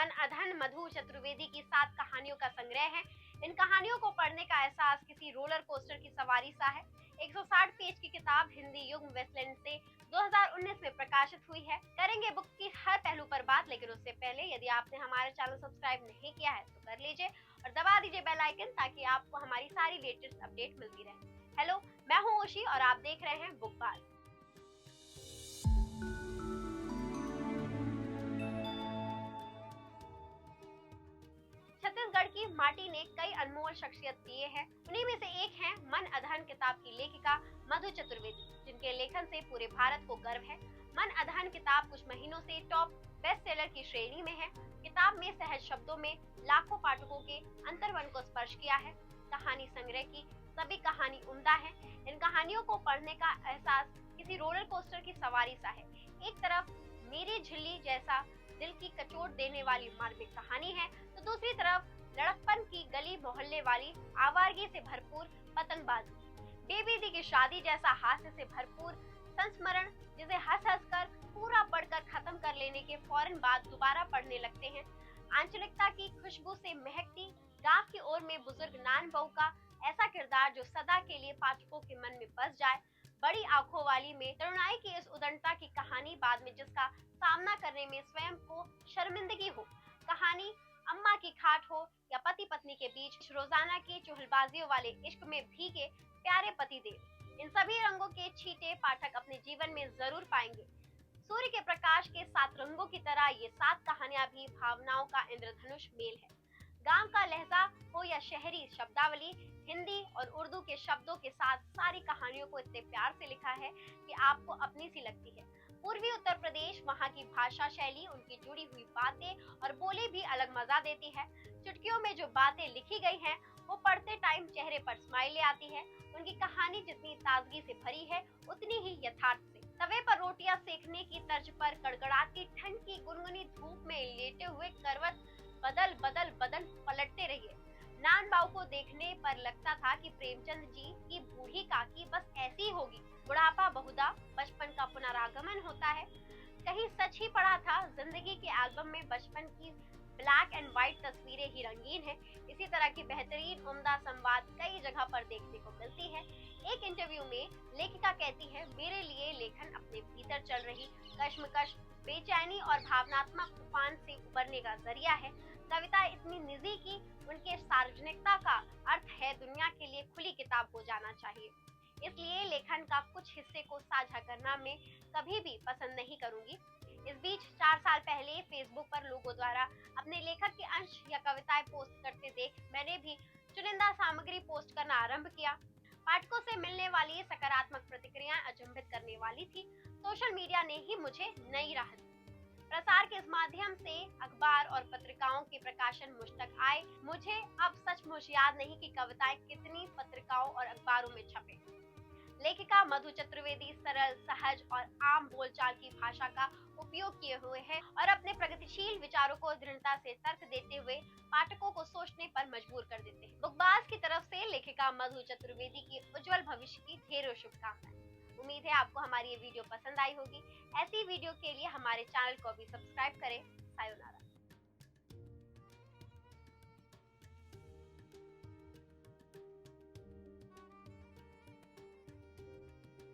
मन अधन मधु चतुर्वेदी की 7 कहानियों का संग्रह है। इन कहानियों को पढ़ने का एहसास किसी रोलर कोस्टर की सवारी सा है। 160 पेज की किताब हिंदी युग वेस्टलैंड से 2019 में प्रकाशित हुई है। करेंगे बुक की हर पहलू पर बात, लेकिन उससे पहले यदि आपने हमारा चैनल सब्सक्राइब नहीं किया है तो कर लीजिए और दबा दीजिए बेल आइकन ताकि आपको हमारी सारी लेटेस्ट अपडेट मिलती रहे। हेलो, मैं हूं ओशी और आप देख रहे हैं बुकबाज। छत्तीसगढ़ की माटी ने कई अनमोल शख्सियत दिए हैं। उन्हीं में से एक है मन अधन किताब की लेखिका मधु चतुर्वेदी, जिनके लेखन से पूरे भारत को गर्व है। मन अधन किताब कुछ महीनों से टॉप बेस्ट सेलर की श्रेणी में है। किताब में सहज शब्दों में लाखों पाठकों के अंतर्मन को स्पर्श किया है। कहानी संग्रह की सभी कहानी उम्दा है। इन कहानियों को पढ़ने का एहसास किसी रोलर कोस्टर की सवारी सा है। एक तरफ मेरी झिल्ली जैसा दिल की कचोट देने वाली मार्मिक कहानी है, तो दूसरी तरफ लड़कपन की गली मोहल्ले वाली आवारगी से भरपूर पतंगबाजी, बेबीदी की शादी जैसा हास्य से भरपूर संस्मरण, जिसे हंस हंस कर पूरा पढ़कर खत्म कर लेने के फौरन बाद दोबारा पढ़ने लगते हैं। आंचलिकता की खुशबू से महकती गांव की ओर में बुजुर्ग नान बहू का ऐसा किरदार जो सदा के लिए पाठकों के मन में बस जाए। बड़ी आंखों वाली में तरुणाई की इस उदंडता की कहानी बाद में जिसका सामना करने में स्वयं को शर्मिंदगी हो। कहानी अम्मा की खाट हो या पति पत्नी के बीच रोजाना की चुहलबाजियों वाले इश्क में भीगे प्यारे पति देव, इन सभी रंगों के छींटे पाठक अपने जीवन में जरूर पाएंगे। सूर्य के प्रकाश के 7 रंगों की तरह ये 7 कहानियां भी भावनाओं का इंद्रधनुष मेल है। गांव का लहजा हो या शहरी शब्दावली, हिंदी और उर्दू के शब्दों के साथ सारी कहानियों को इतने प्यार से लिखा है कि आपको अपनी सी लगती है। पूर्वी उत्तर प्रदेश, वहाँ की भाषा शैली, उनकी जुड़ी हुई बातें और बोली भी अलग मजा देती है। चुटकियों में जो बातें लिखी गई हैं, वो पढ़ते टाइम चेहरे पर स्माइलें आती है। उनकी कहानी जितनी ताजगी से भरी है, उतनी ही यथार्थ से। तवे पर रोटियां सेकने की तर्ज पर कड़कड़ाती ठंड की गुनगुनी धूप में लेटे हुए करवट बदल बदल बदन पलटते रहिए। नान बाऊ को देखने पर लगता था कि प्रेमचंद जी की बूढ़ी काकी बस ऐसी होगी। बुढ़ापा बहुधा बचपन का पुनरागमन होता है। कहीं सच ही पढ़ा था, जिंदगी के एल्बम में बचपन की ब्लैक एंड व्हाइट तस्वीरें ही रंगीन है। इसी तरह की बेहतरीन उम्दा संवाद कई जगह पर देखने को मिलती है। एक इंटरव्यू में लेखिका कहती है, मेरे लिए लेखन अपने भीतर चल रही कश्मकश, बेचैनी और भावनात्मक तूफान से उबरने का जरिया है। कविता इतनी निजी की उनके सार्वजनिकता का अर्थ है दुनिया के लिए खुली किताब हो जाना चाहिए। इसलिए लेखन का कुछ हिस्से को साझा करना मैं कभी भी पसंद नहीं करूंगी। इस बीच 4 साल पहले फेसबुक पर लोगों द्वारा अपने लेखक के अंश या कविताएं पोस्ट करते देख मैंने भी चुनिंदा सामग्री पोस्ट करना आरंभ किया। पाठकों से मिलने वाली सकारात्मक प्रतिक्रियाएं अचंभित करने वाली थी। सोशल मीडिया ने ही मुझे नई राह दी। प्रसार के इस माध्यम से अखबार और पत्रिकाओं के प्रकाशन मुझ तक आए। मुझे अब सचमुच याद नहीं कि कविताएं कितनी पत्रिकाओं और अखबारों में छपे। लेखिका मधु चतुर्वेदी सरल, सहज और आम बोलचाल की भाषा का उपयोग किए हुए हैं और अपने प्रगतिशील विचारों को दृढ़ता से तर्क देते हुए पाठकों को सोचने पर मजबूर कर देते हैं। बुकबाज की तरफ से लेखिका मधु चतुर्वेदी की उज्जवल भविष्य की ढेरों शुभकामनाएं। उम्मीद है आपको हमारी ये वीडियो पसंद आई होगी। ऐसी वीडियो के लिए हमारे चैनल को भी सब्सक्राइब करें। सायोनारा।